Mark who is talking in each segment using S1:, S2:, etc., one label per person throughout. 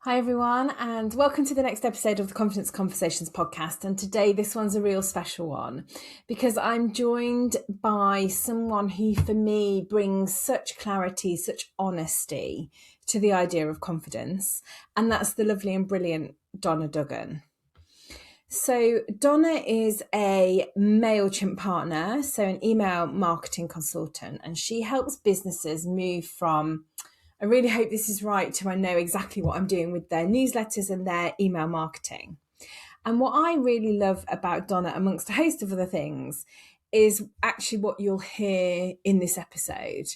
S1: Hi everyone, and welcome to the next episode of the Confidence Conversations podcast. And today this one's a real special one because I'm joined by someone who for me brings such clarity, such honesty to the idea of confidence, and that's the lovely and brilliant Donna Duggan. So Donna is a MailChimp partner, so an email marketing consultant, and she helps businesses move from I really hope this is right to I know exactly what I'm doing with their newsletters and their email marketing. And what I really love about Donna, amongst a host of other things, is actually what you'll hear in this episode.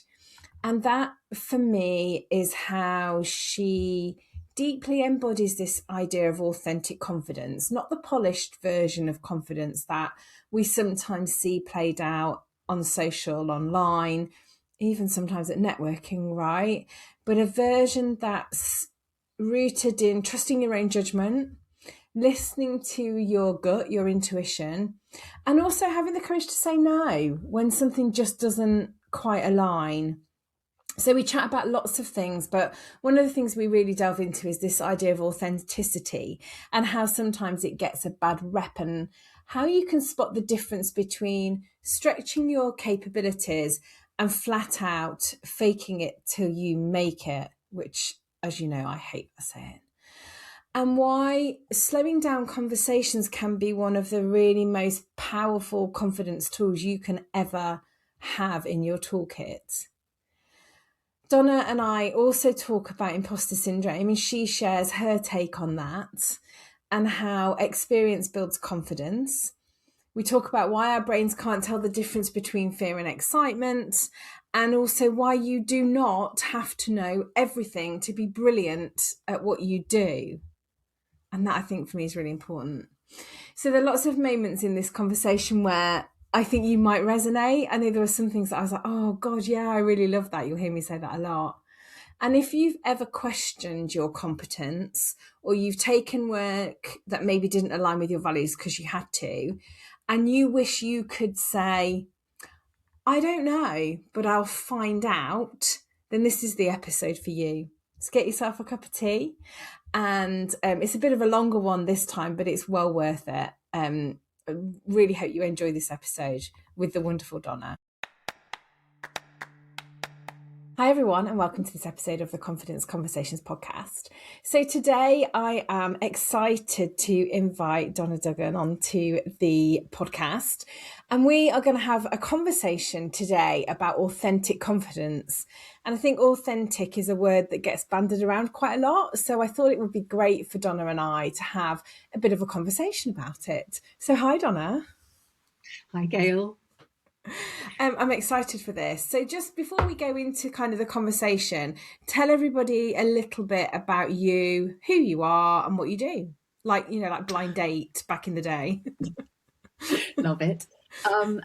S1: And that, for me, is how she deeply embodies this idea of authentic confidence, not the polished version of confidence that we sometimes see played out on social, online, even sometimes at networking, right? But a version that's rooted in trusting your own judgment, listening to your gut, your intuition, and also having the courage to say no when something just doesn't quite align. So we chat about lots of things, but one of the things we really delve into is this idea of authenticity and how sometimes it gets a bad rep and how you can spot the difference between stretching your capabilities and flat out faking it till you make it, which, as you know, I hate that saying. And why slowing down conversations can be one of the really most powerful confidence tools you can ever have in your toolkit. Donna and I also talk about imposter syndrome, and she shares her take on that and how experience builds confidence. We talk about why our brains can't tell the difference between fear and excitement, and also why you do not have to know everything to be brilliant at what you do. And that, I think, for me is really important. So there are lots of moments in this conversation where I think you might resonate. I know there were some things that I was like, oh God, yeah, I really love that. You'll hear me say that a lot. And if you've ever questioned your competence, or you've taken work that maybe didn't align with your values because you had to, and you wish you could say, I don't know, but I'll find out, then this is the episode for you. So get yourself a cup of tea. And it's a bit of a longer one this time, but it's well worth it. I really hope you enjoy this episode with the wonderful Donna. Hi everyone, and welcome to this episode of the Confidence Conversations podcast. So today I am excited to invite Donna Duggan onto the podcast, and we are going to have a conversation today about authentic confidence. And I think authentic is a word that gets bandied around quite a lot, so I thought it would be great for Donna and I to have a bit of a conversation about it. So hi Donna.
S2: Hi Gail.
S1: I'm excited for this. So just before we go into kind of the conversation, tell everybody a little bit about you, who you are and what you do. Like Blind Date back in the day.
S2: Love it.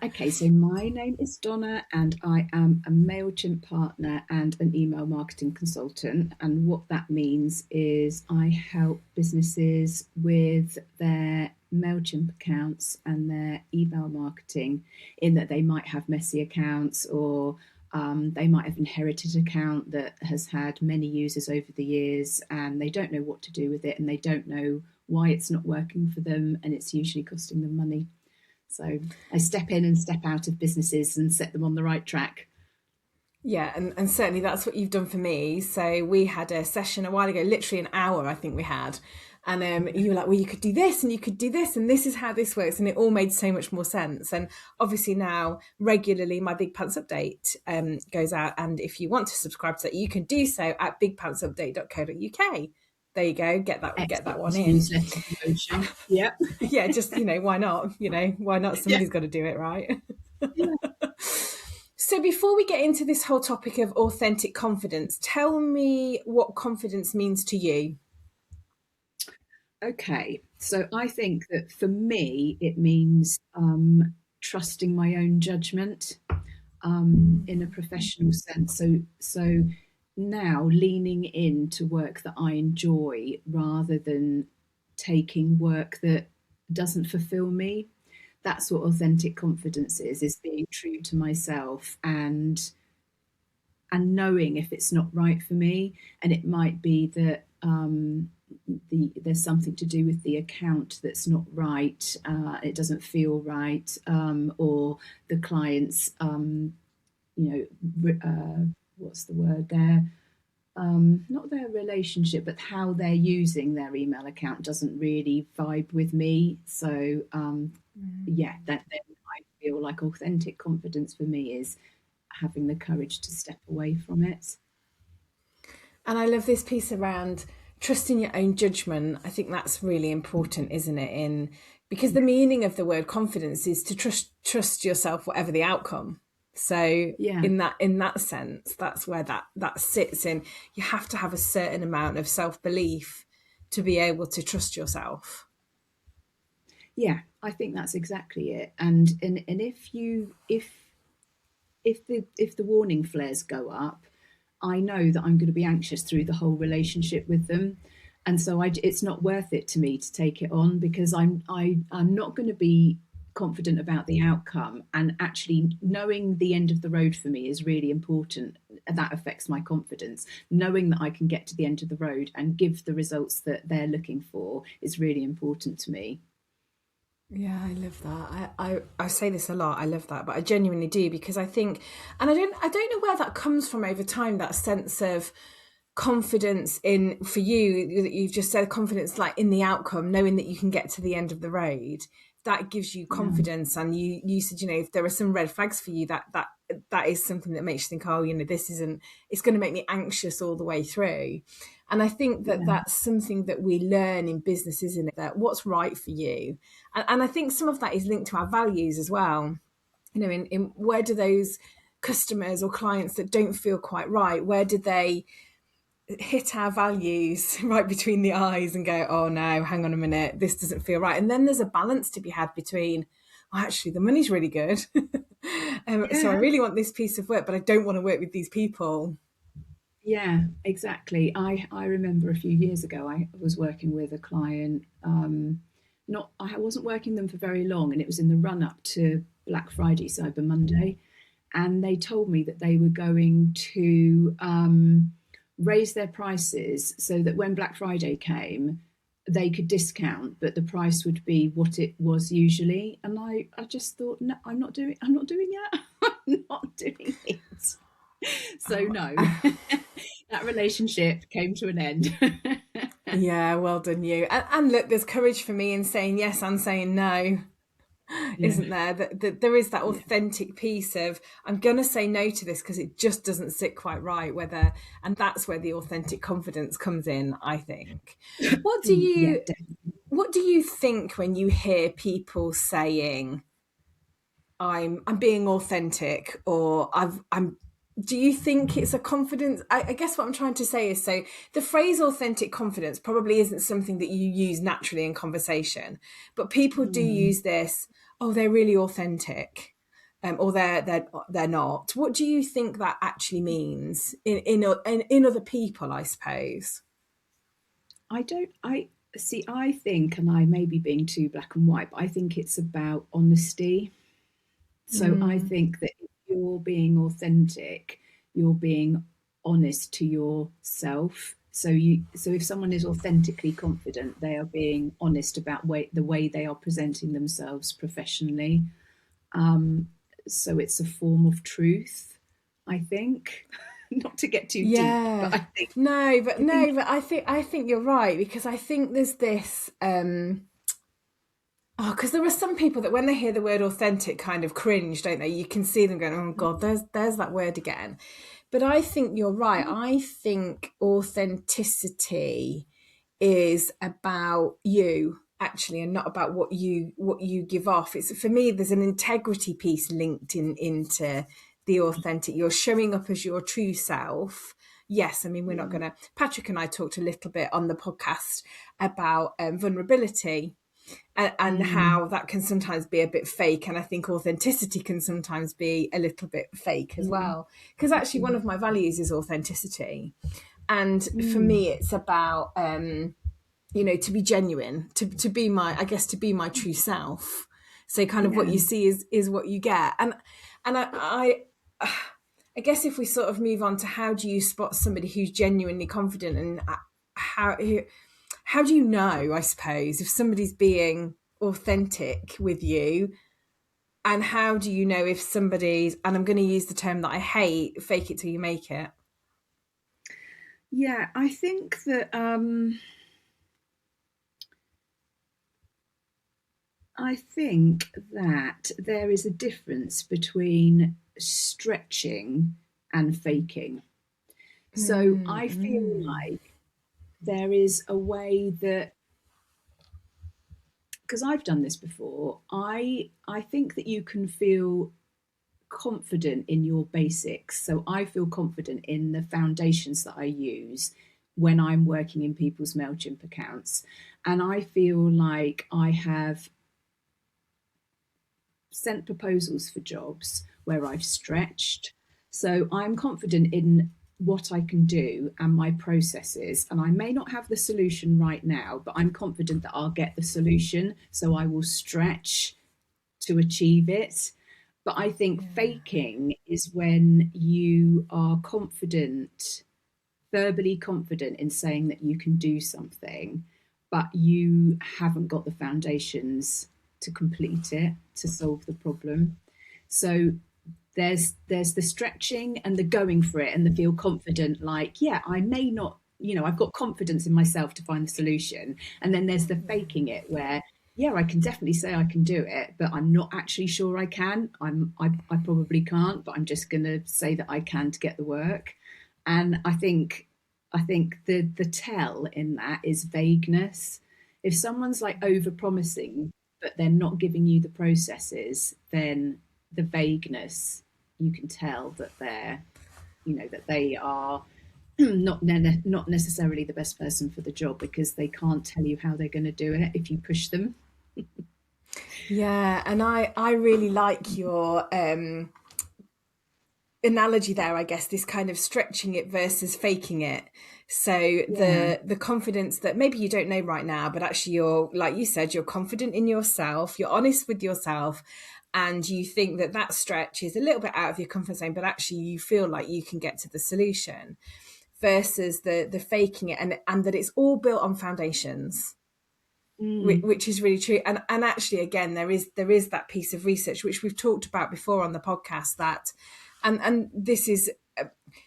S2: Okay, so my name is Donna and I am a MailChimp partner and an email marketing consultant. And what that means is I help businesses with their MailChimp accounts and their email marketing, in that they might have messy accounts, or they might have inherited an account that has had many users over the years and they don't know what to do with it, and they don't know why it's not working for them, and it's usually costing them money. So I step in and step out of businesses and set them on the right track.
S1: Yeah, and certainly that's what you've done for me. So we had a session a while ago, literally an hour I think we had. And you were like, well, you could do this and you could do this, and this is how this works. And it all made so much more sense. And obviously now regularly my Big Pants Update goes out. And if you want to subscribe to that, you can do so at bigpantsupdate.co.uk. There you go. Get that one in.
S2: Yeah.
S1: Yeah, just, why not? Why not? Somebody's got to do it, right?
S2: Yeah.
S1: So before we get into this whole topic of authentic confidence, tell me what confidence means to you.
S2: Okay, so I think that for me, it means trusting my own judgment in a professional sense. So now leaning into work that I enjoy rather than taking work that doesn't fulfill me. That's what authentic confidence is being true to myself and knowing if it's not right for me. And it might be that there's something to do with the account that's not right, it doesn't feel right, or the client's, what's the word there? Not their relationship, but how they're using their email account doesn't really vibe with me. So then I feel like authentic confidence for me is having the courage to step away from it.
S1: And I love this piece around trusting your own judgment. I think that's really important, isn't it? Because the meaning of the word confidence is to trust yourself, whatever the outcome. So in that sense, that's where that sits in. You have to have a certain amount of self-belief to be able to trust yourself.
S2: Yeah, I think that's exactly it. And if the warning flares go up, I know that I'm going to be anxious through the whole relationship with them. And so it's not worth it to me to take it on, because I'm not going to be confident about the outcome, and actually knowing the end of the road for me is really important. That affects my confidence. Knowing that I can get to the end of the road and give the results that they're looking for is really important to me.
S1: Yeah, I love that. I say this a lot. I love that, but I genuinely do, because I think, and I don't know where that comes from over time, that sense of confidence in, for you, that you've just said, confidence like in the outcome, knowing that you can get to the end of the road. That gives you confidence. And you said, if there are some red flags for you, that is something that makes you think, oh, this isn't, it's going to make me anxious all the way through. And I think that's something that we learn in business, isn't it? That what's right for you. And I think some of that is linked to our values as well. In where do those customers or clients that don't feel quite right, where do they hit our values right between the eyes and go, oh no, hang on a minute, this doesn't feel right. And then there's a balance to be had between, oh, actually the money's really good. So I really want this piece of work, but I don't want to work with these people.
S2: Yeah, exactly. I remember a few years ago, I was working with a client. I wasn't working them for very long, and it was in the run up to Black Friday, Cyber Monday, and they told me that they were going to raise their prices so that when Black Friday came, they could discount, but the price would be what it was usually. And I just thought, no, I'm not doing it. I'm not doing it. So no, that relationship came to an end.
S1: Yeah, well done you. And look, there's courage for me in saying yes and saying no. Isn't there? That there is that authentic piece of, I'm going to say no to this because it just doesn't sit quite right. And that's where the authentic confidence comes in, I think. What do you think when you hear people saying, I'm being authentic, or do you think it's a confidence? I guess what I'm trying to say is, so the phrase authentic confidence probably isn't something that you use naturally in conversation, but people do use this, oh, they're really authentic, or they're not. What do you think that actually means in other people, I suppose?
S2: I think, and I may be being too black and white, but I think it's about honesty. So I think that if you're being authentic, you're being honest to yourself. So if someone is authentically confident, they are being honest about the way they are presenting themselves professionally. So it's a form of truth, I think. Not to get too deep, but I think
S1: I think you're right, because I think there's this. Because there are some people that when they hear the word authentic kind of cringe, don't they? You can see them going, oh God, there's that word again. But I think you're right. I think authenticity is about you, actually, and not about what you give off. It's, for me, there's an integrity piece linked into the authentic. You're showing up as your true self. Yes, I mean, we're not going to... Patrick and I talked a little bit on the podcast about vulnerability, and how that can sometimes be a bit fake. And I think authenticity can sometimes be a little bit fake as well. Because actually one of my values is authenticity. And for me, it's about, to be genuine, to be my true self. So kind of what you see is what you get. And I guess if we sort of move on to, how do you spot somebody who's genuinely confident, and how do you know, I suppose, if somebody's being authentic with you? And how do you know if somebody's, and I'm going to use the term that I hate, fake it till you make it?
S2: Yeah, I think that there is a difference between stretching and faking. So I feel like there is a way that, because I've done this before, I think that you can feel confident in your basics. So I feel confident in the foundations that I use when I'm working in people's MailChimp accounts. And I feel like I have sent proposals for jobs where I've stretched. So I'm confident in what I can do and my processes. And I may not have the solution right now, but I'm confident that I'll get the solution. So I will stretch to achieve it. But I think faking is when you are confident, verbally confident in saying that you can do something, but you haven't got the foundations to complete it, to solve the problem. So there's the stretching and the going for it and the feel confident, like, yeah, I may not, I've got confidence in myself to find the solution. And then there's the faking it where, yeah, I can definitely say I can do it, but I'm not actually sure I can. I probably can't, but I'm just going to say that I can to get the work. And I think the tell in that is vagueness. If someone's like over promising, but they're not giving you the processes, then the vagueness, you can tell that that they are not necessarily the best person for the job, because they can't tell you how they're going to do it if you push them.
S1: Yeah, and I really like your analogy there, I guess, this kind of stretching it versus faking it. So the confidence that maybe you don't know right now, but actually you're, like you said, you're confident in yourself, you're honest with yourself, and you think that stretch is a little bit out of your comfort zone, but actually you feel like you can get to the solution, versus the faking it, and that it's all built on foundations. Which is really true. And actually, again, there is that piece of research which we've talked about before on the podcast, that and this is,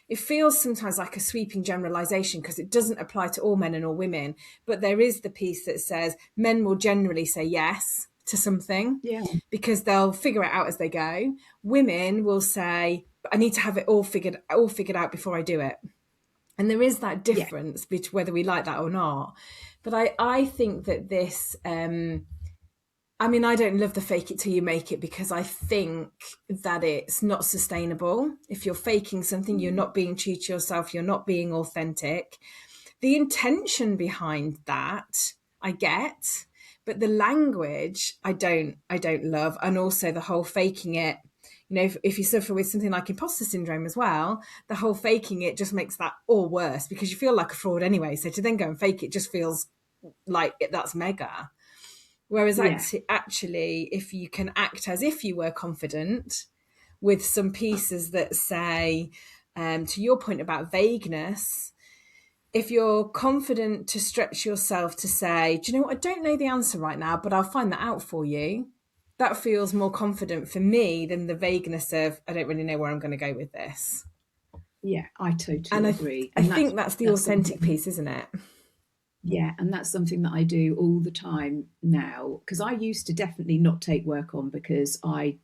S1: it feels sometimes like a sweeping generalization because it doesn't apply to all men and all women, but there is the piece that says men will generally say yes to something because they'll figure it out as they go. Women will say, I need to have it all figured out before I do it. And there is that difference between whether we like that or not. But I think that this, I don't love the fake it till you make it, because I think that it's not sustainable. If you're faking something, you're not being true to yourself, you're not being authentic. The intention behind that, I get, but the language, I don't love. And also the whole faking it. If you suffer with something like imposter syndrome as well, the whole faking it just makes that all worse, because you feel like a fraud anyway. So to then go and fake it just feels like that's mega. Whereas actually, if you can act as if you were confident with some pieces that say, to your point about vagueness, if you're confident to stretch yourself to say, do you know what, I don't know the answer right now, but I'll find that out for you. That feels more confident for me than the vagueness of, I don't really know where I'm going to go with this.
S2: Yeah, I totally agree.
S1: I think that's the authentic piece, isn't it?
S2: Yeah, and that's something that I do all the time now, because I used to definitely not take work on because I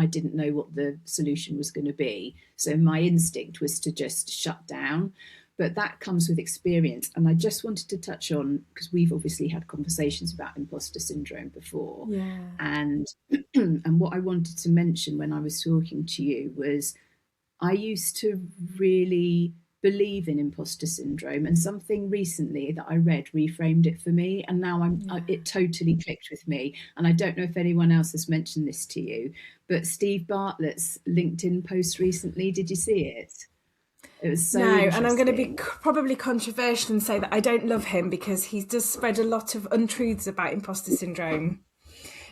S2: didn't know what the solution was going to be. So my instinct was to just shut down. But that comes with experience. And I just wanted to touch on, because we've obviously had conversations about imposter syndrome before.
S1: Yeah.
S2: And what I wanted to mention when I was talking to you was, I used to really believe in imposter syndrome, and something recently that I read reframed it for me, and now it totally clicked with me. And I don't know if anyone else has mentioned this to you, but Steve Bartlett's LinkedIn post recently, did you see it? It was so interesting.
S1: And I'm going to be probably controversial and say that I don't love him because he does spread a lot of untruths about imposter syndrome.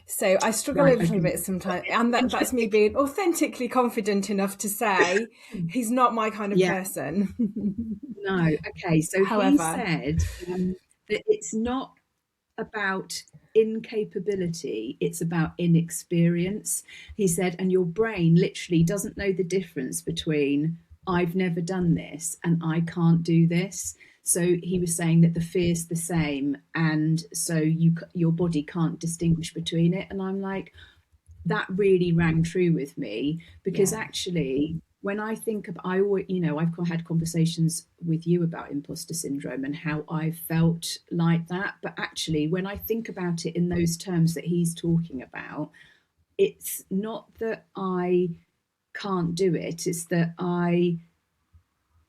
S1: So I struggle a little bit sometimes, and that's me being authentically confident enough to say he's not my kind of person.
S2: No, okay. So however, he said It's not about incapability, it's about inexperience. He said, and your brain literally doesn't know the difference between I've never done this and I can't do this. So he was saying that the fear's the same, and so your body can't distinguish between it. And I'm like, that really rang true with me, because
S1: Yeah.
S2: actually when I think of, I always, I've had conversations with you about imposter syndrome and how I felt like that, but actually when I think about it in those terms that he's talking about, it's not that I can't do it, it's that I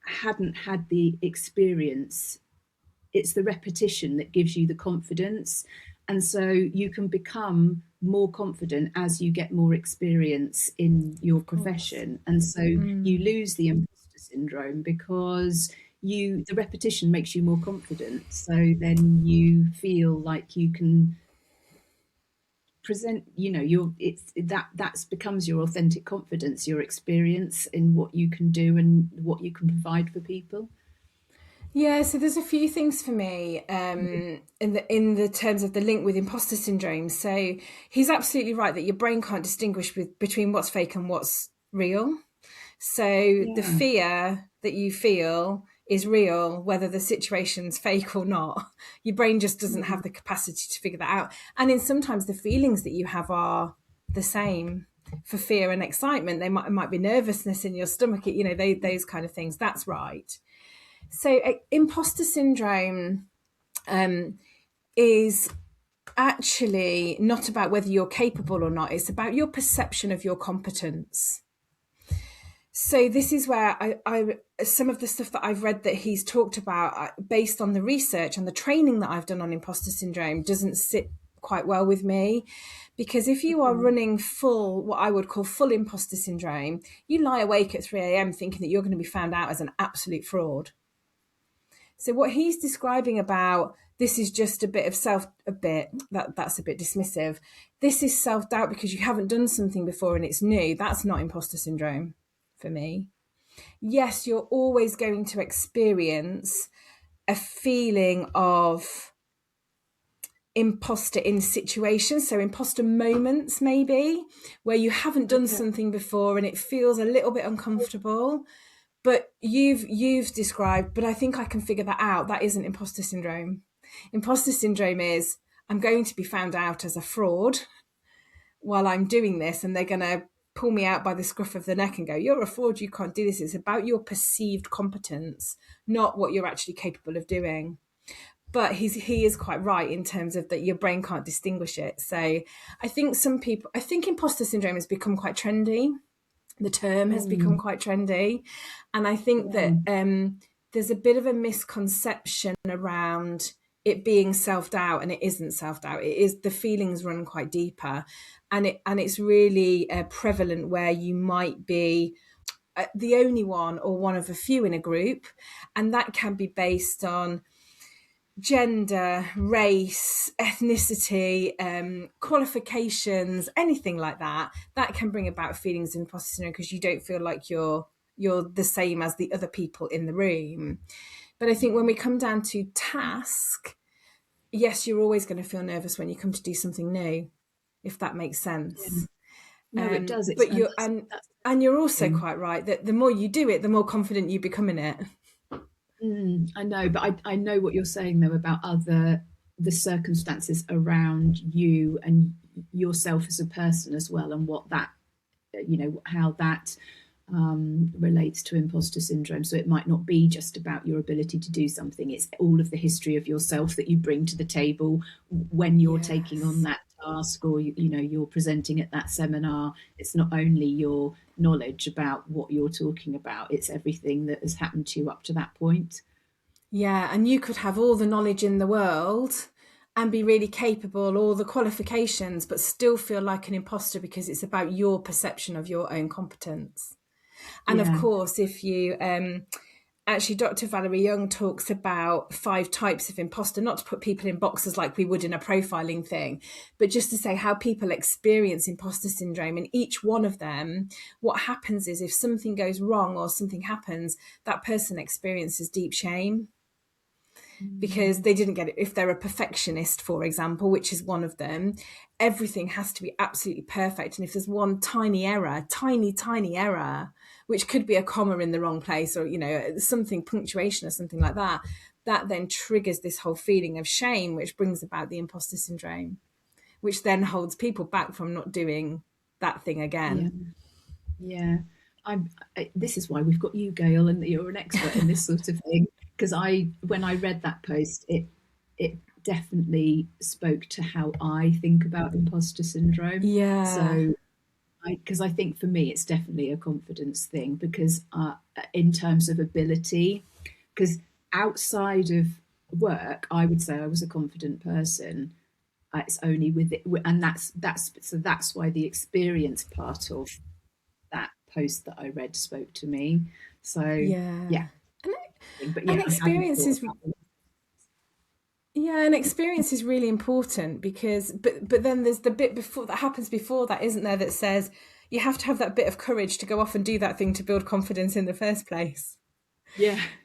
S2: hadn't had the experience. It's the repetition that gives you the confidence. And so you can become more confident as you get more experience in your profession. And so you lose the imposter syndrome because the repetition makes you more confident. So then you feel like you can present, that's becomes your authentic confidence, your experience in what you can do and what you can provide for people.
S1: Yeah, so there's a few things for me in the terms of the link with imposter syndrome. So he's absolutely right that your brain can't distinguish between what's fake and what's real. So the
S2: Yeah.
S1: fear that you feel is real, whether the situation's fake or not. Your brain just doesn't have the capacity to figure that out. And then sometimes the feelings that you have are the same for fear and excitement. It might be nervousness in your stomach, those kind of things. That's right. So imposter syndrome is actually not about whether you're capable or not. It's about your perception of your competence. So this is where I some of the stuff that I've read that he's talked about based on the research and the training that I've done on imposter syndrome doesn't sit quite well with me, because if you are running full, what I would call full imposter syndrome, you lie awake at 3 a.m. thinking that you're going to be found out as an absolute fraud. So what he's describing about this is just that's a bit dismissive. This is self-doubt because you haven't done something before and it's new. That's not imposter syndrome for me. Yes, you're always going to experience a feeling of imposter in situations, so imposter moments maybe where you haven't done something before and it feels a little bit uncomfortable. But you've described, but I think I can figure that out. That isn't imposter syndrome. Imposter syndrome is I'm going to be found out as a fraud while I'm doing this, and they're going to pull me out by the scruff of the neck and go, you're a fraud, you can't do this. It's about your perceived competence, not what you're actually capable of doing. But he is quite right in terms of that your brain can't distinguish it. So I think imposter syndrome has become quite trendy. The term has become quite trendy. And I think that there's a bit of a misconception around it being self-doubt, and it isn't self-doubt. It is, the feelings run quite deeper. And it's really prevalent where you might be the only one or one of a few in a group. And that can be based on gender, race, ethnicity, qualifications, anything like that. That can bring about feelings of imposter syndrome because you don't feel like you're the same as the other people in the room. But I think when we come down to task, yes, you're always going to feel nervous when you come to do something new, if that makes sense.
S2: No, it does.
S1: But you're also quite right that the more you do it, the more confident you become in it.
S2: I know, but I know what you're saying though about the circumstances around you and yourself as a person as well, and what that, how that relates to imposter syndrome. So it might not be just about your ability to do something, it's all of the history of yourself that you bring to the table when you're taking on that task, or you're presenting at that seminar. It's not only your knowledge about what you're talking about, it's everything that has happened to you up to that point.
S1: Yeah, and you could have all the knowledge in the world and be really capable, all the qualifications, but still feel like an imposter because it's about your perception of your own competence. And of course, if you actually, Dr. Valerie Young talks about 5 types of imposter, not to put people in boxes like we would in a profiling thing, but just to say how people experience imposter syndrome. And each one of them, what happens is if something goes wrong or something happens, that person experiences deep shame. because they didn't get it. If they're a perfectionist, for example, which is one of them, everything has to be absolutely perfect. And if there's one tiny error, tiny error, which could be a comma in the wrong place, or, something, punctuation or something like that, that then triggers this whole feeling of shame, which brings about the imposter syndrome, which then holds people back from not doing that thing again.
S2: Yeah. This is why we've got you, Gail, and you're an expert in this sort of thing. Because when I read that post, it definitely spoke to how I think about imposter syndrome.
S1: Yeah.
S2: So, because I think for me, it's definitely a confidence thing. Because in terms of ability, because outside of work, I would say I was a confident person. It's only with it, and that's why the experience part of that post that I read spoke to me. So
S1: yeah.
S2: And
S1: experience is and experience is really important, because but then there's the bit before that happens before that, isn't there, that says you have to have that bit of courage to go off and do that thing to build confidence in the first place.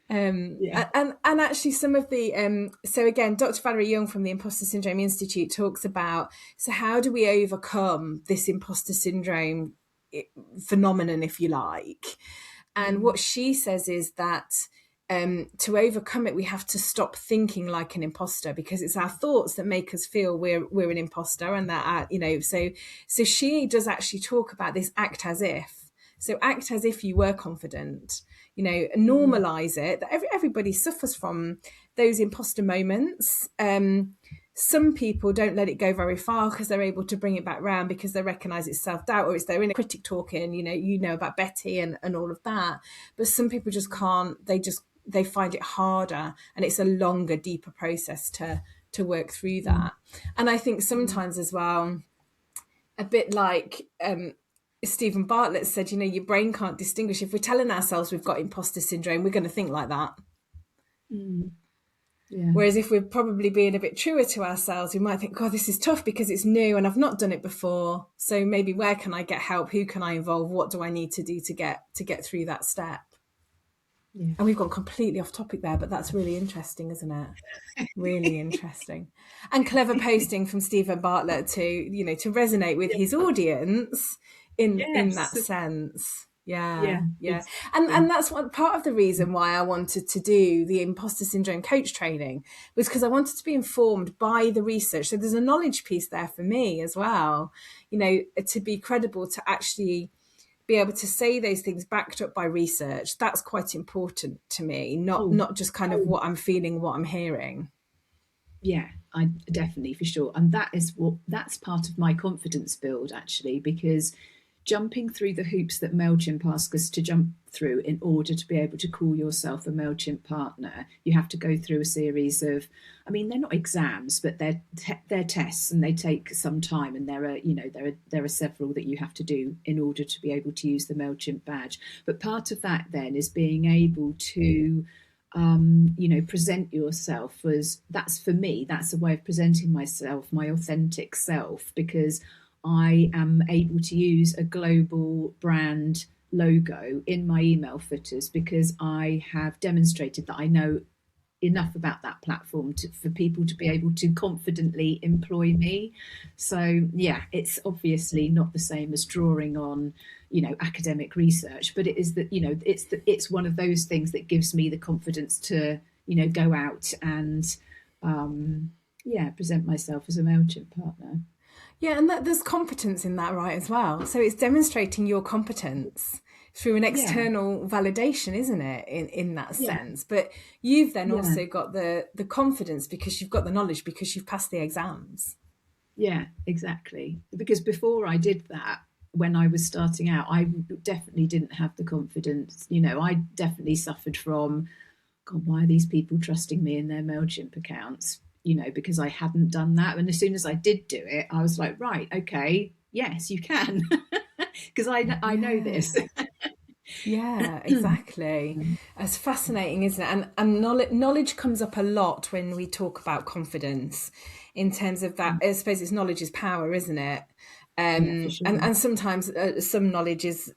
S1: And actually some of the so again, Dr. Valerie Young from the Imposter Syndrome Institute talks about, so how do we overcome this imposter syndrome phenomenon, if you like? And what she says is that to overcome it, we have to stop thinking like an imposter, because it's our thoughts that make us feel we're an imposter, and that so she does actually talk about this act as if. So act as if you were confident, normalize it, that everybody suffers from those imposter moments. Some people don't let it go very far because they're able to bring it back round, because they recognise it's self-doubt, or it's their inner critic talking, about Betty and all of that. But some people just can't, they find it harder, and it's a longer, deeper process to work through that. And I think sometimes as well, a bit like Stephen Bartlett said, your brain can't distinguish. If we're telling ourselves we've got imposter syndrome, we're going to think like that. Whereas if we're probably being a bit truer to ourselves, we might think, God, this is tough because it's new and I've not done it before. So maybe where can I get help? Who can I involve? What do I need to do to get through that step? And we've gone completely off topic there, but that's really interesting, isn't it? Really interesting. And clever posting from Stephen Bartlett to resonate with his audience in that sense. And that's part of the reason why I wanted to do the imposter syndrome coach training, was because I wanted to be informed by the research. So there's a knowledge piece there for me as well, to be credible, to actually be able to say those things backed up by research. That's quite important to me, not just kind of what I'm feeling, what I'm hearing.
S2: Yeah, I definitely, for sure. And that's part of my confidence build, actually, because jumping through the hoops that MailChimp asks us to jump through in order to be able to call yourself a MailChimp partner, you have to go through a series of, they're not exams, but they're tests, and they take some time, and there are several that you have to do in order to be able to use the MailChimp badge. But part of that then is being able to present yourself as, that's for me, that's a way of presenting myself, my authentic self, because I am able to use a global brand logo in my email footers, because I have demonstrated that I know enough about that platform for people to be able to confidently employ me. So it's obviously not the same as drawing on academic research, but it is that it's one of those things that gives me the confidence to go out and present myself as a MailChimp partner.
S1: Yeah, and there's competence in that, right, as well. So it's demonstrating your competence through an external validation, isn't it, in that sense? But you've then also got the confidence because you've got the knowledge, because you've passed the exams.
S2: Yeah, exactly. Because before I did that, when I was starting out, I definitely didn't have the confidence. I definitely suffered from, God, why are these people trusting me in their MailChimp accounts? Because I hadn't done that. And as soon as I did do it, I was like, right, okay, yes, you can. Because I know this.
S1: Yeah, exactly. It's fascinating, isn't it? And knowledge comes up a lot when we talk about confidence, in terms of that. I suppose knowledge is power, isn't it?
S2: For sure.
S1: And sometimes some knowledge is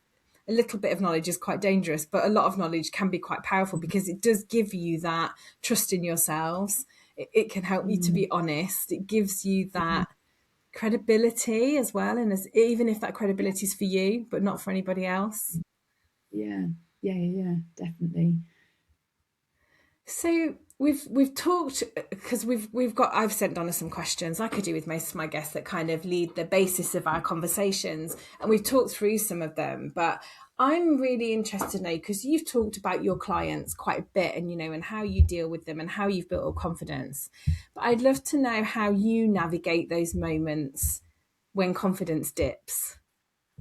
S1: a little bit of knowledge is quite dangerous, but a lot of knowledge can be quite powerful because it does give you that trust in yourselves. It can help you to be honest. It gives you that credibility as well. And even if that credibility is for you, but not for anybody else.
S2: Yeah, definitely.
S1: So we've talked, because I've sent Donna some questions, like I do with most of my guests, that kind of lead the basis of our conversations, and we've talked through some of them. But I'm really interested now, because you've talked about your clients quite a bit, and and how you deal with them and how you've built up confidence. But I'd love to know how you navigate those moments when confidence dips.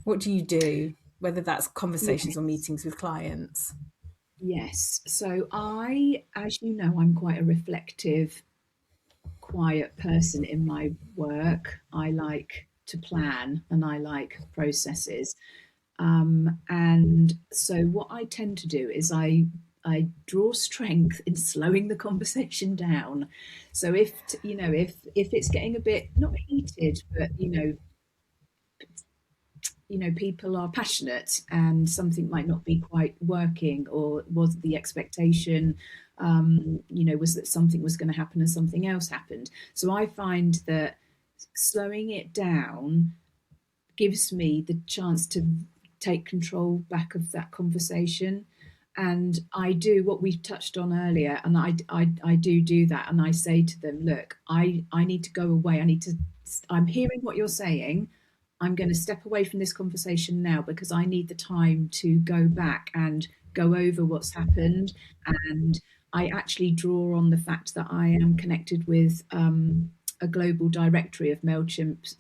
S1: What do you do, whether that's conversations or meetings with clients?
S2: Yes. So as you know, I'm quite a reflective, quiet person in my work. I like to plan and I like processes. And so what I tend to do is I draw strength in slowing the conversation down. So if it's getting a bit not heated, but people are passionate and something might not be quite working, or was the expectation was that something was going to happen and something else happened. So I find that slowing it down gives me the chance to take control back of that conversation. And I do what we touched on earlier, and I do that, and I say to them, look, I need to go away. I'm hearing what you're saying. I'm going to step away from this conversation now because I need the time to go back and go over what's happened. And I actually draw on the fact that I am connected with a global directory of MailChimp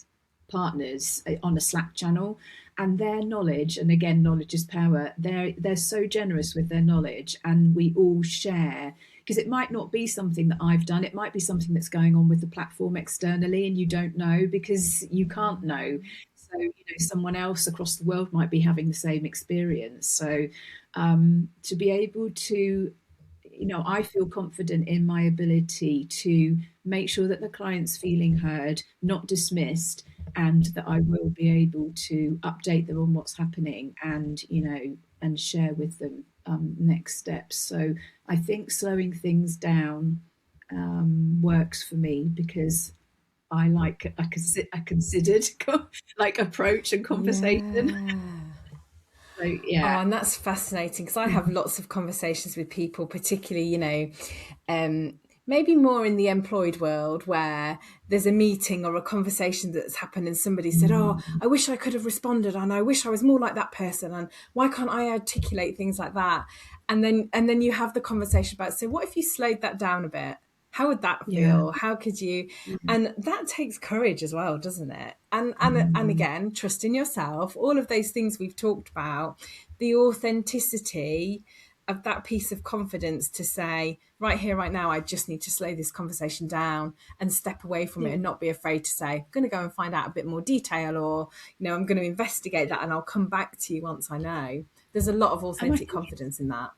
S2: partners on a Slack channel, and their knowledge, and again, knowledge is power, they're so generous with their knowledge, and we all share, because it might not be something that I've done, it might be something that's going on with the platform externally, and you don't know because you can't know. So someone else across the world might be having the same experience. So to be able to, I feel confident in my ability to make sure that the client's feeling heard, not dismissed, and that I will be able to update them on what's happening, and and share with them next steps. So I think slowing things down works for me, because I like a considered like approach and conversation.
S1: Yeah.
S2: So yeah.
S1: Oh, and that's fascinating, because I have lots of conversations with people, particularly, maybe more in the employed world, where there's a meeting or a conversation that's happened and somebody said, oh, I wish I could have responded, and I wish I was more like that person, and why can't I articulate things like that? And then you have the conversation about, so what if you slowed that down a bit? How would that feel? How could you? And that takes courage as well, doesn't it? And again, trust in yourself, all of those things we've talked about, the authenticity of that piece of confidence to say, right here, right now, I just need to slow this conversation down and step away from it, and not be afraid to say, I'm going to go and find out a bit more detail, or, I'm going to investigate that and I'll come back to you once I know. There's a lot of authentic confidence in that.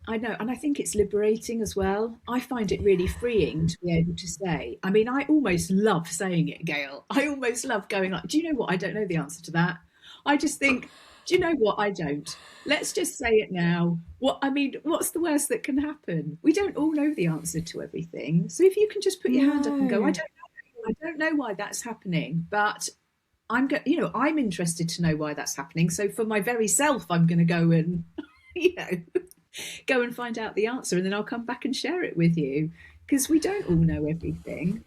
S2: I know, and I think it's liberating as well. I find it really freeing to be able to say, I mean, I almost love saying it, Gail. I almost love going like, do you know what? I don't know the answer to that. I just think, do you know what? I don't. Let's just say it now. What's the worst that can happen? We don't all know the answer to everything. So if you can just put your hand up and go, I don't know why that's happening, but I'm interested to know why that's happening. So for my very self, I'm going to go and, go and find out the answer, and then I'll come back and share it with you, because we don't all know everything.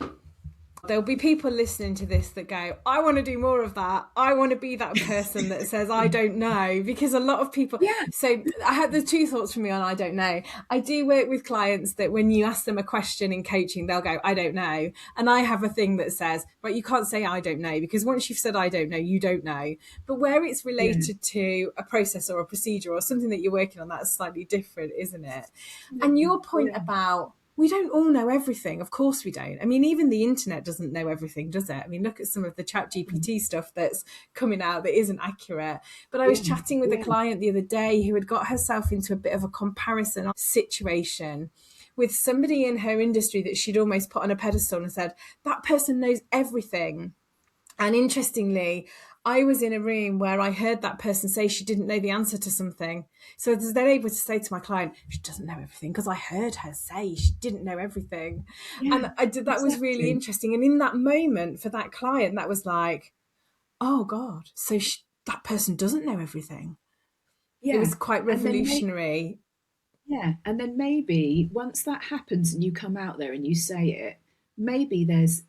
S1: There'll be people listening to this that go, I want to do more of that. I want to be that person that says, I don't know, because a lot of people. Yeah. So I had the two thoughts from me on I don't know. I do work with clients that when you ask them a question in coaching, they'll go, I don't know. And I have a thing that says, right, you can't say I don't know, because once you've said I don't know, you don't know. But where it's related to a process or a procedure or something that you're working on, that's slightly different, isn't it? And your point about, we don't all know everything. Of course we don't. I mean, even the internet doesn't know everything, does it? I mean, look at some of the ChatGPT stuff that's coming out that isn't accurate. But I was chatting with a client the other day who had got herself into a bit of a comparison situation with somebody in her industry that she'd almost put on a pedestal and said, that person knows everything. And interestingly, I was in a room where I heard that person say she didn't know the answer to something. So they're able to say to my client, she doesn't know everything, because I heard her say she didn't know everything.
S2: Yeah,
S1: And that was really
S2: exactly.
S1: interesting. And in that moment for that client, that was like, oh God, so that person doesn't know everything. It
S2: Yeah.
S1: was quite
S2: And then
S1: revolutionary.
S2: yeah, and then maybe once that happens and you come out there and you say it, maybe there's,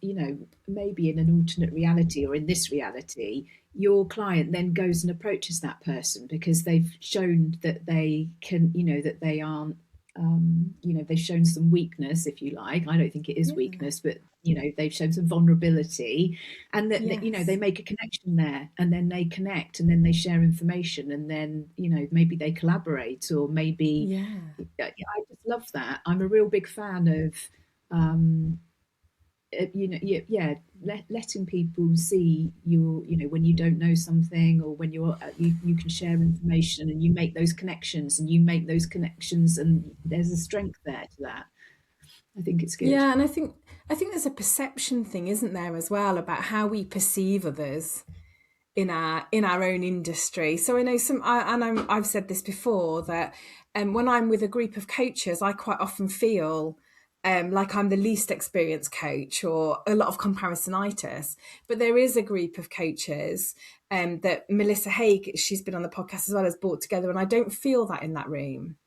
S2: maybe in an alternate reality or in this reality, your client then goes and approaches that person because they've shown that they can, that they aren't, they've shown some weakness, if you like. I don't think it is
S1: Yeah.
S2: weakness, but, they've shown some vulnerability, and that they
S1: Yes.
S2: make a connection there, and then they connect, and then they share information, and then, maybe they collaborate, or maybe
S1: Yeah.
S2: I just love that. I'm a real big fan of, um, letting people see when you don't know something, or when you can share information, and you make those connections, and there's a strength there to that. I think it's good.
S1: Yeah, and I think there's a perception thing, isn't there, as well, about how we perceive others in our own industry. So I know I've said this before, that when I'm with a group of coaches, I quite often feel like I'm the least experienced coach, or a lot of comparisonitis. But there is a group of coaches that Melissa Haig, she's been on the podcast as well, has brought together, and I don't feel that in that room.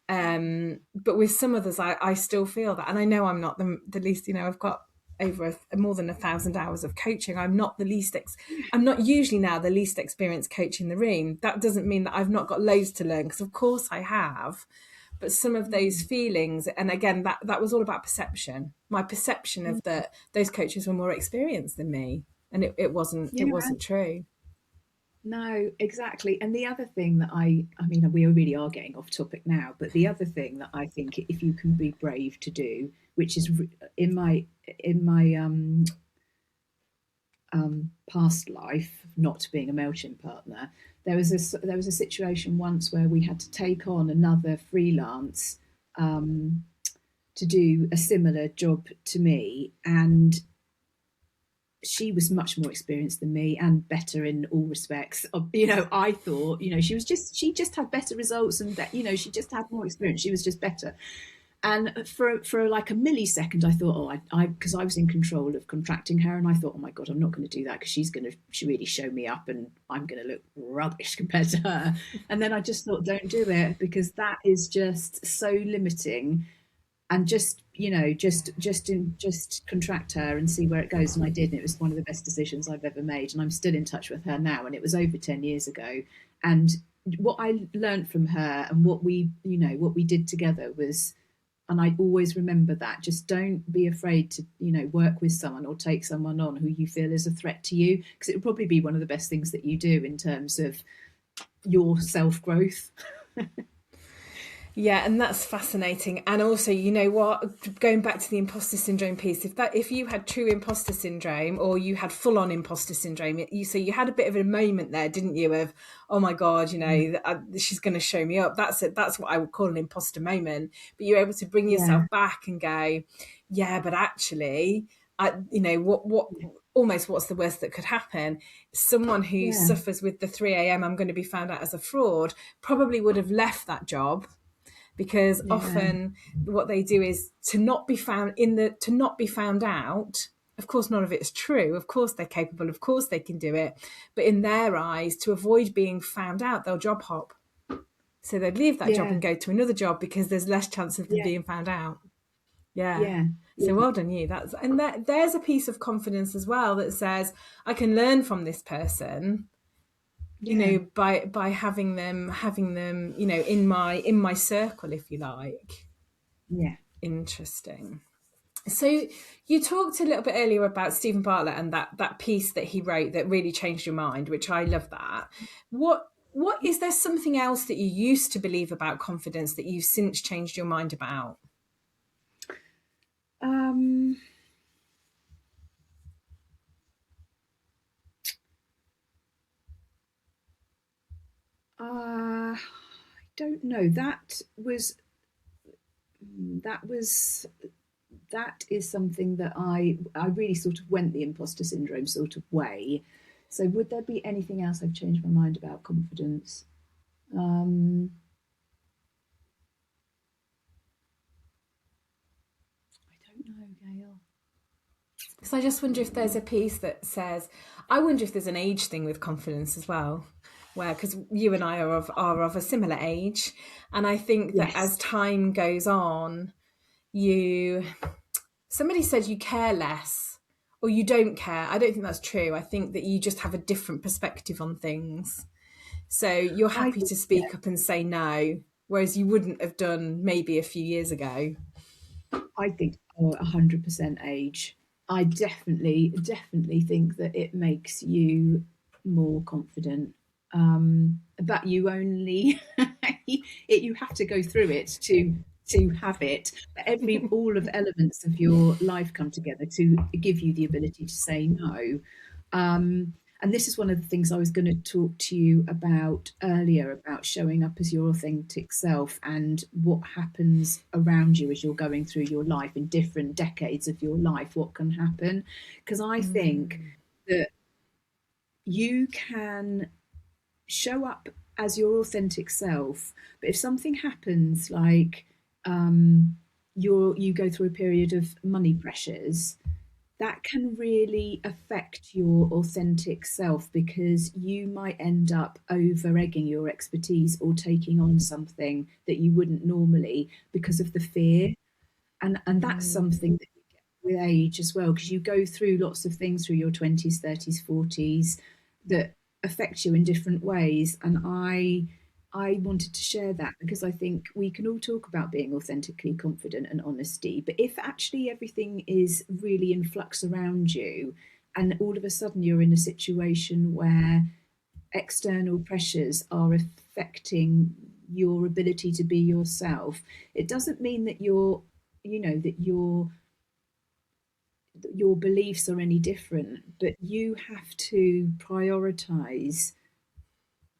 S1: But with some others, I still feel that, and I know I'm not the least. I've got over more than 1,000 hours of coaching. I'm not the least. I'm not usually now the least experienced coach in the room. That doesn't mean that I've not got loads to learn, because of course I have. But some of those feelings, and again, that was all about perception. My perception of that those coaches were more experienced than me, and it wasn't. It
S2: Yeah.
S1: wasn't true.
S2: No, exactly. And the other thing that I mean, we really are getting off topic now, but the other thing that I think, if you can be brave to do, which is in my past life, not being a MailChimp partner, there was a situation once where we had to take on another freelance, to do a similar job to me, and she was much more experienced than me, and better in all respects. I thought, she just had better results, and that, she just had more experience. She was just better. And for like a millisecond, I thought, because I was in control of contracting her, and I thought, oh my God, I'm not going to do that, because she's going to really show me up, and I'm going to look rubbish compared to her. And then I just thought, don't do it, because that is just so limiting. And just contract her and see where it goes. And I did, and it was one of the best decisions I've ever made. And I'm still in touch with her now, and it was over 10 years ago. And what I learned from her, and what we did together was, and I always remember that, just don't be afraid to work with someone or take someone on who you feel is a threat to you, because it would probably be one of the best things that you do in terms of your self growth.
S1: Yeah, and that's fascinating. And also, you know what, going back to the imposter syndrome piece, if you had true imposter syndrome, or you had full on imposter syndrome, you had a bit of a moment there, didn't you, of, oh my God, she's going to show me up. That's it. That's what I would call an imposter moment. But you're able to bring
S2: Yeah,
S1: yourself back and go, yeah, but actually, what almost, what's the worst that could happen? Someone who
S2: yeah,
S1: suffers with the 3 a.m. I'm going to be found out as a fraud probably would have left that job, because
S2: yeah,
S1: often what they do is to not be found out. Of course, none of it's true. Of course, they're capable. Of course, they can do it. But in their eyes, to avoid being found out, they'll job hop. So they'd leave that job
S2: yeah,
S1: and go to another job, because there's less chance of them
S2: yeah,
S1: being found out. Yeah.
S2: yeah,
S1: So
S2: yeah,
S1: well done you. There's a piece of confidence as well that says, I can learn from this person,
S2: yeah,
S1: by having them, in my circle, if you like.
S2: yeah.
S1: Interesting. So you talked a little bit earlier about Stephen Bartlett and that piece that he wrote that really changed your mind, which I love that. What is there something else that you used to believe about confidence that you've since changed your mind about?
S2: Um, I don't know. That is something that I really sort of went the imposter syndrome sort of way. So would there be anything else I've changed my mind about confidence? I don't know, Gail.
S1: So I just wonder if there's a piece that says, I wonder if there's an age thing with confidence as well, where, because you and I are of a similar age, and I think that as time goes on, somebody said you care less or you don't care. I don't think that's true. I think that you just have a different perspective on things. So you're happy to speak up and say no, whereas you wouldn't have done maybe a few years ago.
S2: I think 100% age. I definitely think that it makes you more confident. But you only you have to go through it to have it. All of elements of your life come together to give you the ability to say no. And this is one of the things I was going to talk to you about earlier, about showing up as your authentic self and what happens around you as you're going through your life in different decades of your life, what can happen. Because I think that you can show up as your authentic self, but if something happens, like you go through a period of money pressures, that can really affect your authentic self, because you might end up over egging your expertise or taking on something that you wouldn't normally because of the fear. And that's something that you get with age as well, because you go through lots of things through your 20s, 30s, 40s that affect you in different ways. And I wanted to share that because I think we can all talk about being authentically confident and honesty, but if actually everything is really in flux around you and all of a sudden you're in a situation where external pressures are affecting your ability to be yourself, it doesn't mean that your beliefs are any different, but you have to prioritize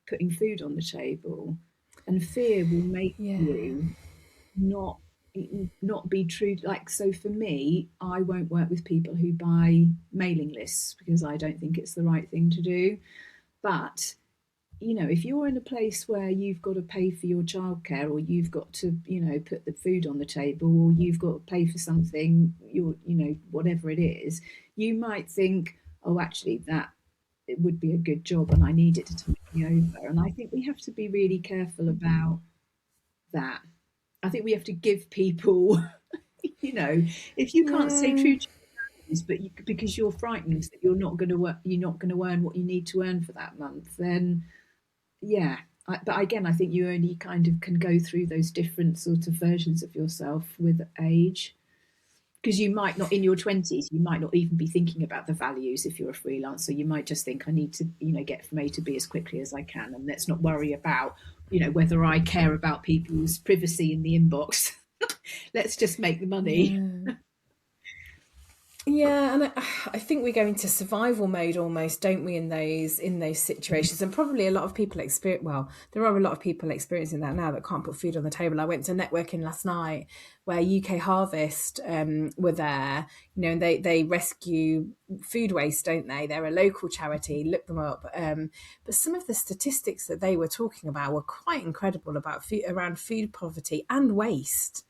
S2: putting food on the table, and fear will make you not be true. Like, so for me, I won't work with people who buy mailing lists because I don't think it's the right thing to do. But if you're in a place where you've got to pay for your childcare, or you've got to put the food on the table, or you've got to pay for something, whatever it is, you might think, oh, actually that it would be a good job and I need it to tide me over. And I think we have to be really careful about that. I think we have to give people, if you can't stay true to your values, but because you're frightened that you're not going to earn what you need to earn for that month, then but again, I think you only kind of can go through those different sort of versions of yourself with age. Because you might not, in your 20s, you might not even be thinking about the values if you're a freelancer. You might just think, I need to, get from A to B as quickly as I can. And let's not worry about, whether I care about people's privacy in the inbox. Let's just make the money.
S1: Yeah, and I think we go into survival mode almost, don't we, in those situations? And probably a lot of people there are a lot of people experiencing that now that can't put food on the table. I went to networking last night where UK Harvest were there, and they rescue food waste, don't they? They're a local charity, look them up. But some of the statistics that they were talking about were quite incredible about around food poverty and waste.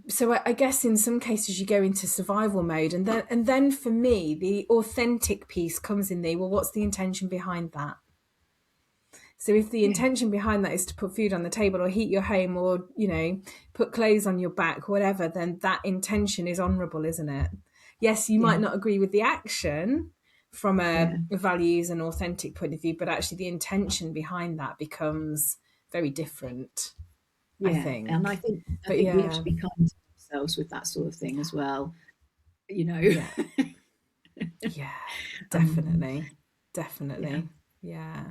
S1: So I guess in some cases you go into survival mode, and then for me the authentic piece comes in there. Well, what's the intention behind that? So if the intention behind that is to put food on the table or heat your home or put clothes on your back, whatever, then that intention is honourable, isn't it? Yes, you might not agree with the action from a values and authentic point of view, but actually the intention behind that becomes very different. I think.
S2: And I think we have to be kind to ourselves with that sort of thing as well.
S1: Yeah, definitely. Yeah.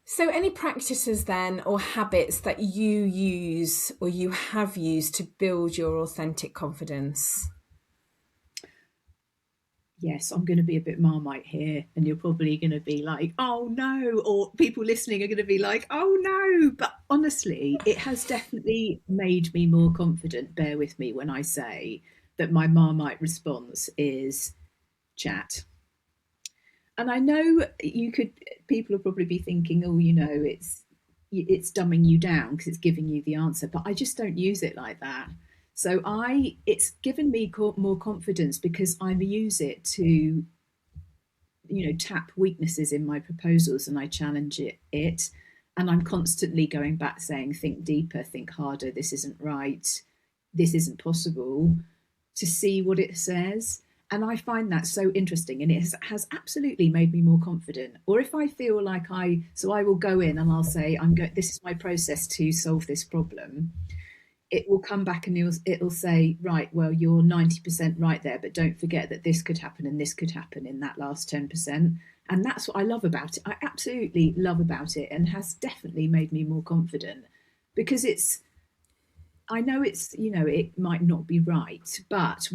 S1: So any practices then or habits that you use or you have used to build your authentic confidence?
S2: Yes, I'm going to be a bit Marmite here, and you're probably going to be like, oh no, or people listening are going to be like, oh no. But honestly, it has definitely made me more confident. Bear with me when I say that my Marmite response is chat. And I know people will probably be thinking, oh, it's dumbing you down because it's giving you the answer, but I just don't use it like that. So it's given me more confidence because I use it to, tap weaknesses in my proposals, and I challenge it. And I'm constantly going back saying, think deeper, think harder, this isn't right, this isn't possible, to see what it says. And I find that so interesting, and it has absolutely made me more confident. Or if I feel like I will go in and I'll say, this is my process to solve this problem. It will come back and it'll say, right, well, you're 90% right there, but don't forget that this could happen and this could happen in that last 10%. And that's what I love about it. I absolutely love about it, and has definitely made me more confident, because I know it might not be right, but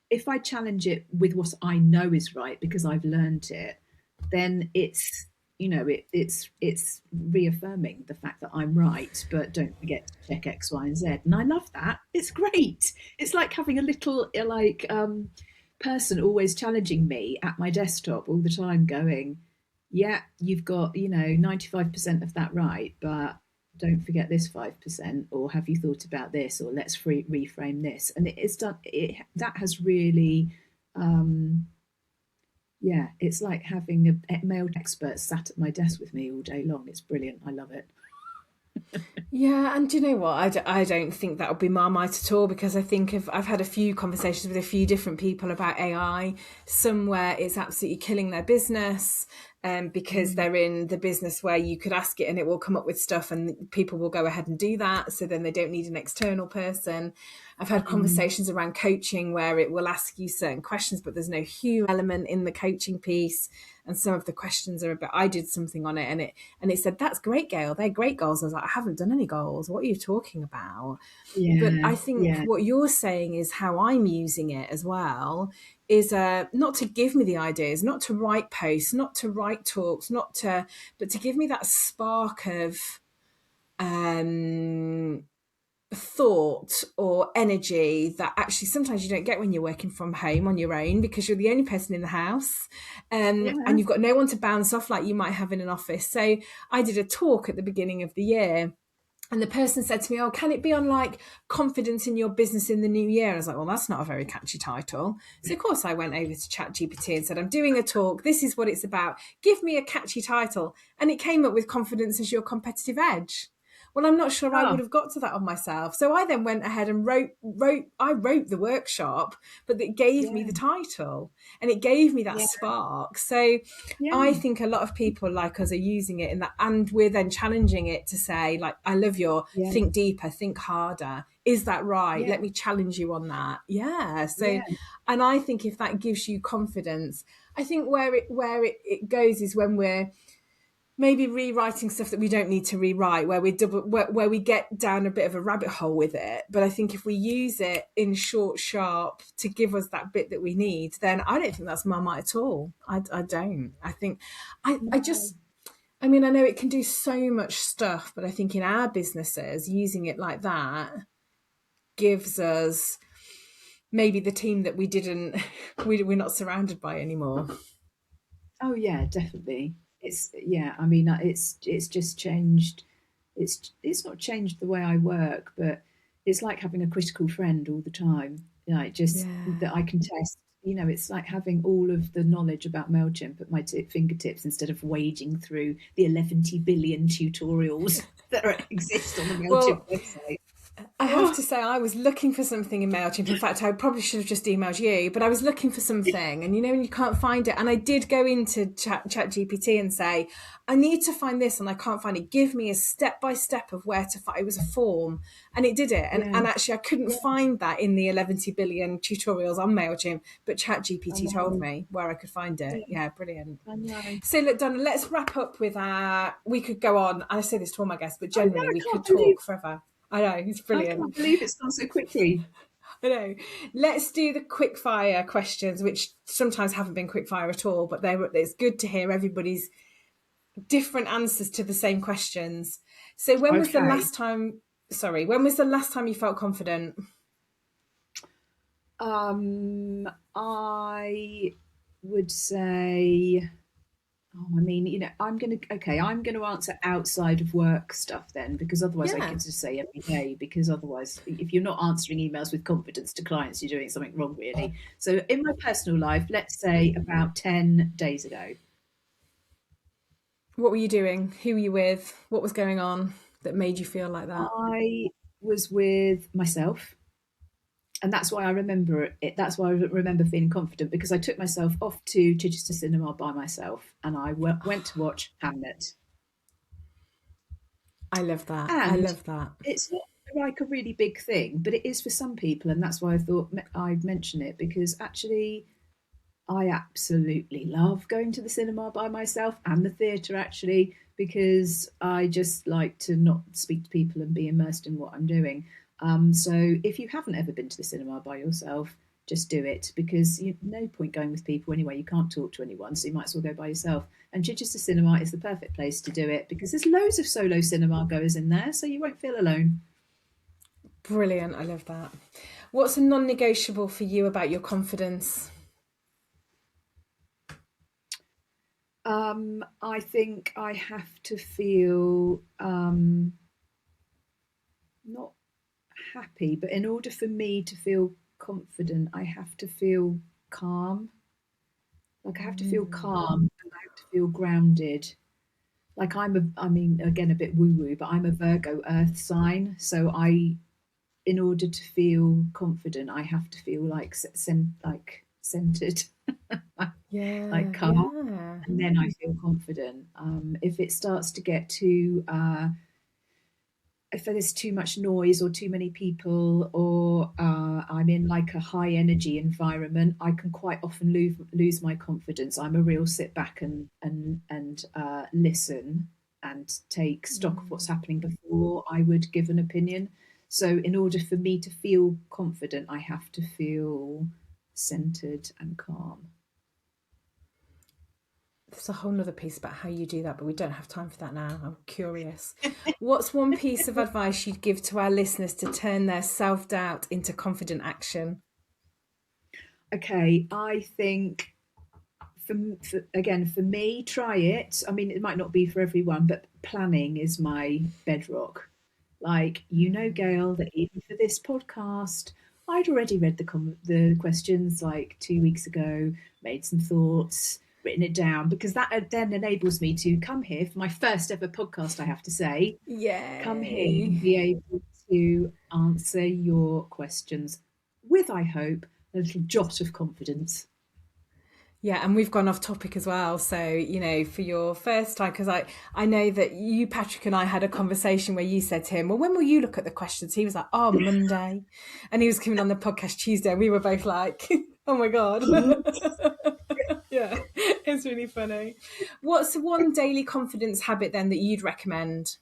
S2: if I challenge it with what I know is right because I've learned it, then it's reaffirming the fact that I'm right, but don't forget to check X, Y, and Z. And I love that. It's great. It's like having a little person always challenging me at my desktop all the time, going, yeah, you've got 95% of that right, but don't forget this 5%, or have you thought about this, or let's reframe this. And that has really it's like having a male expert sat at my desk with me all day long. It's brilliant. I love it.
S1: Yeah, and do you know what? I don't think that would be Marmite at all, because I think I've had a few conversations with a few different people about AI. Some where it's absolutely killing their business, because they're in the business where you could ask it and it will come up with stuff and people will go ahead and do that. So then they don't need an external person. I've had conversations around coaching where it will ask you certain questions, but there's no human element in the coaching piece. And some of the questions are I did something on it and it said, that's great, Gail. They're great goals. I was like, I haven't done any goals. What are you talking about?
S2: Yeah,
S1: but I think what you're saying is how I'm using it as well is not to give me the ideas, not to write posts, not to write talks, but to give me that spark of thought or energy that actually sometimes you don't get when you're working from home on your own, because you're the only person in the house, and you've got no one to bounce off like you might have in an office. So I did a talk at the beginning of the year, and the person said to me, oh, can it be on like confidence in your business in the new year? I was like, well, that's not a very catchy title. So of course I went over to ChatGPT and said, I'm doing a talk, this is what it's about, give me a catchy title. And it came up with confidence as your competitive edge. Well, I'm not sure I would have got to that on myself. So I then went ahead and wrote the workshop, but it gave me the title and it gave me that spark. So I think a lot of people like us are using it in that, and we're then challenging it to say, like, I love your think deeper, think harder. Is that right? Let me challenge you on that. And I think if that gives you confidence, I think where it goes is when we're maybe rewriting stuff that we don't need to rewrite, where we get down a bit of a rabbit hole with it. But I think if we use it in short, sharp to give us that bit that we need, then I don't think that's Marmite at all. I don't. I think I know it can do so much stuff, but I think in our businesses, using it like that gives us maybe the team that we're not surrounded by anymore.
S2: Oh yeah, definitely. It's just changed. It's not changed the way I work, but it's like having a critical friend all the time. That I can test. It's like having all of the knowledge about MailChimp at my fingertips instead of wading through the 11 billion tutorials that exist on the MailChimp website.
S1: I have to say, I was looking for something in MailChimp. In fact, I probably should have just emailed you, but I was looking for something, and when you can't find it, and I did go into ChatGPT and say, I need to find this and I can't find it. Give me a step-by-step of where to find it. It was a form, and it did it. And actually, I couldn't find that in the 11 billion tutorials on MailChimp, but ChatGPT told me where I could find it. Yeah, brilliant. So look, Donna, let's wrap up with we could go on. I say this to all my guests, but generally we could talk forever. I know, it's brilliant.
S2: I can't believe it's gone so quickly.
S1: I know. Let's do the quick fire questions, which sometimes haven't been quick fire at all, but it's good to hear everybody's different answers to the same questions. So when was the last time you felt confident?
S2: I would say I mean, I'm going to answer outside of work stuff then, because otherwise I
S1: Yeah.
S2: could just say every day, because otherwise, if you're not answering emails with confidence to clients, you're doing something wrong, really. So in my personal life, let's say about 10 days ago,
S1: What were you doing? Who were you with? What was going on that made you feel like that?
S2: I was with myself. And that's why I remember it. That's why I remember feeling confident, because I took myself off to Chichester Cinema by myself, and I went to watch Hamlet.
S1: I love that. I
S2: And
S1: love that.
S2: it's not like a really big thing, but it is for some people, and that's why I thought I'd mention it, because actually I absolutely love going to the cinema by myself, and the theatre, actually, because I just like to not speak to people and be immersed in what I'm doing. So if you haven't ever been to the cinema by yourself, just do it, because no point going with people anyway. You can't talk to anyone, so you might as well go by yourself. And Chichester Cinema is the perfect place to do it, because there's loads of solo cinema goers in there, so you won't feel alone.
S1: Brilliant. I love that. What's a non-negotiable for you about your confidence?
S2: I think I have to feel not happy, but in order for me to feel confident, I have to feel calm. Like I have to feel calm, and I have to feel grounded. Like I mean, again, a bit woo woo, but I'm a Virgo earth sign. So in order to feel confident, I have to feel like centered, like
S1: Yeah,
S2: calm,
S1: yeah.
S2: and then I feel confident. If it starts to get too if there's too much noise or too many people, or I'm in like a high energy environment, I can quite often lose my confidence. I'm a real sit back and listen and take stock of what's happening before I would give an opinion. So in order for me to feel confident, I have to feel centered and calm.
S1: There's a whole nother piece about how you do that, but we don't have time for that now. I'm curious. What's one piece of advice you'd give to our listeners to turn their self-doubt into confident action?
S2: Okay, I think for me, try it. I mean, it might not be for everyone, but planning is my bedrock. Like, Gail, that even for this podcast, I'd already read the questions like 2 weeks ago, made some thoughts, written it down, because that then enables me to come here for my first ever podcast, I have to say, come here
S1: Yay.
S2: and be able to answer your questions with, I hope, a little jot of confidence.
S1: Yeah, and we've gone off topic as well. So, for your first time, because I know that you, Patrick, and I had a conversation where you said to him, well, when will you look at the questions? He was like, oh, Monday. And he was coming on the podcast Tuesday, and we were both like, oh my God. Yeah, it's really funny. What's one daily confidence habit then that you'd recommend?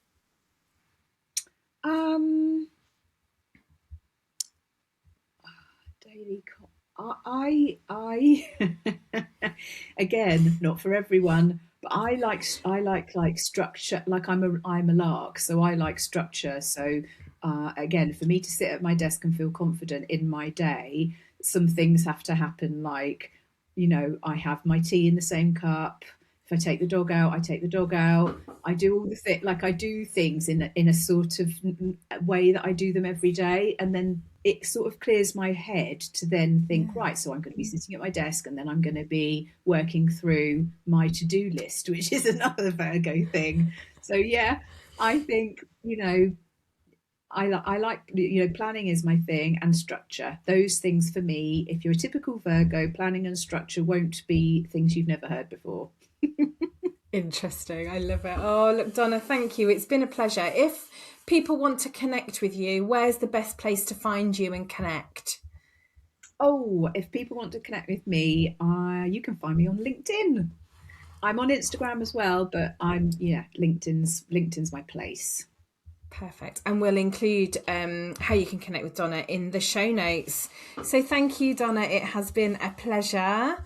S2: Um, daily. I again, not for everyone, but I like structure. Like I'm a lark, so I like structure. So again, for me to sit at my desk and feel confident in my day, some things have to happen. Like, I have my tea in the same cup. If I take the dog out, I take the dog out. I do all the like I do things in a sort of way that I do them every day, and then it sort of clears my head to then think, right, so I'm going to be sitting at my desk, and then I'm going to be working through my to-do list, which is another Virgo thing. So yeah, I think I like planning is my thing, and structure. Those things for me, if you're a typical Virgo, planning and structure won't be things you've never heard before.
S1: Interesting. I love it. Oh, look, Donna, thank you. It's been a pleasure. If people want to connect with you, where's the best place to find you and connect?
S2: Oh, if people want to connect with me, you can find me on LinkedIn. I'm on Instagram as well, but LinkedIn's my place.
S1: Perfect. And we'll include how you can connect with Donna in the show notes. So thank you, Donna. It has been a pleasure.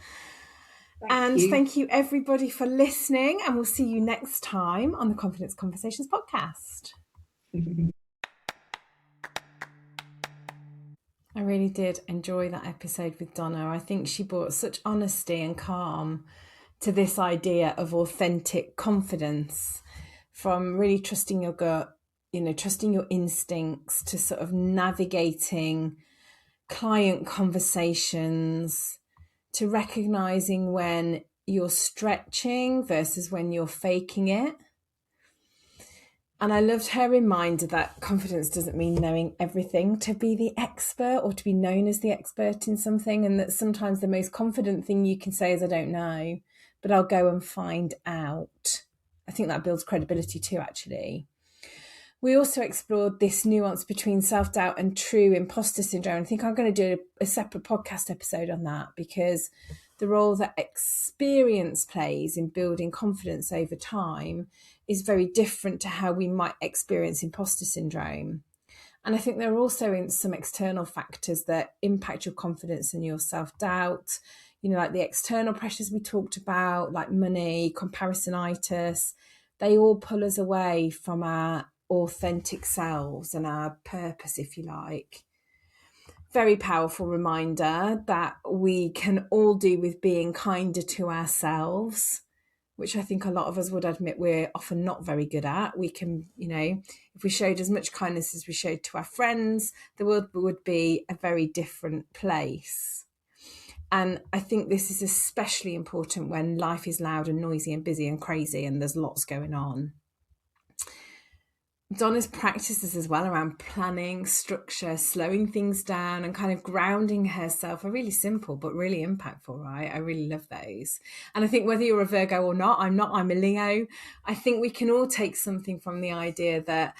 S1: Thank you everybody for listening, and we'll see you next time on the Confidence Conversations podcast. I really did enjoy that episode with Donna. I think she brought such honesty and calm to this idea of authentic confidence, from really trusting your gut, trusting your instincts, to sort of navigating client conversations, to recognizing when you're stretching versus when you're faking it. And I loved her reminder that confidence doesn't mean knowing everything, to be the expert or to be known as the expert in something, and that sometimes the most confident thing you can say is, I don't know, but I'll go and find out. I think that builds credibility too, actually. We also explored this nuance between self-doubt and true imposter syndrome. I think I'm going to do a separate podcast episode on that, because the role that experience plays in building confidence over time is very different to how we might experience imposter syndrome. And I think there are also some external factors that impact your confidence and your self-doubt, like the external pressures we talked about, like money, comparisonitis. They all pull us away from our authentic selves and our purpose, if you like. Very powerful reminder that we can all do with being kinder to ourselves, which I think a lot of us would admit we're often not very good at. We can, if we showed as much kindness as we showed to our friends, the world would be a very different place. And I think this is especially important when life is loud and noisy and busy and crazy and there's lots going on. Donna's practices as well around planning, structure, slowing things down, and kind of grounding herself are really simple but really impactful, right? I really love those. And I think whether you're a Virgo or not, I'm a Leo. I think we can all take something from the idea that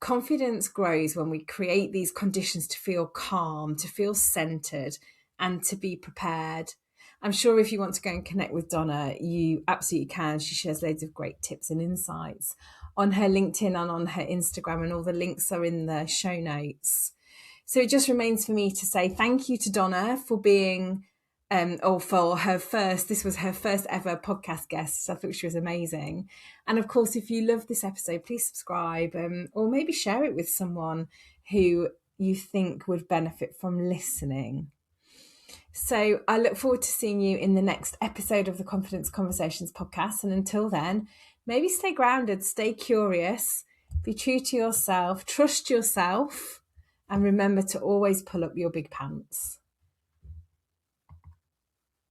S1: confidence grows when we create these conditions to feel calm, to feel centered, and to be prepared. I'm sure if you want to go and connect with Donna, you absolutely can. She shares loads of great tips and insights on her LinkedIn and on her Instagram, and all the links are in the show notes. So it just remains for me to say thank you to Donna for being, this was her first ever podcast guest. So I thought she was amazing. And of course, if you love this episode, please subscribe, or maybe share it with someone who you think would benefit from listening. So I look forward to seeing you in the next episode of the Confidence Conversations podcast. And until then, maybe stay grounded, stay curious, be true to yourself, trust yourself, and remember to always pull up your big pants.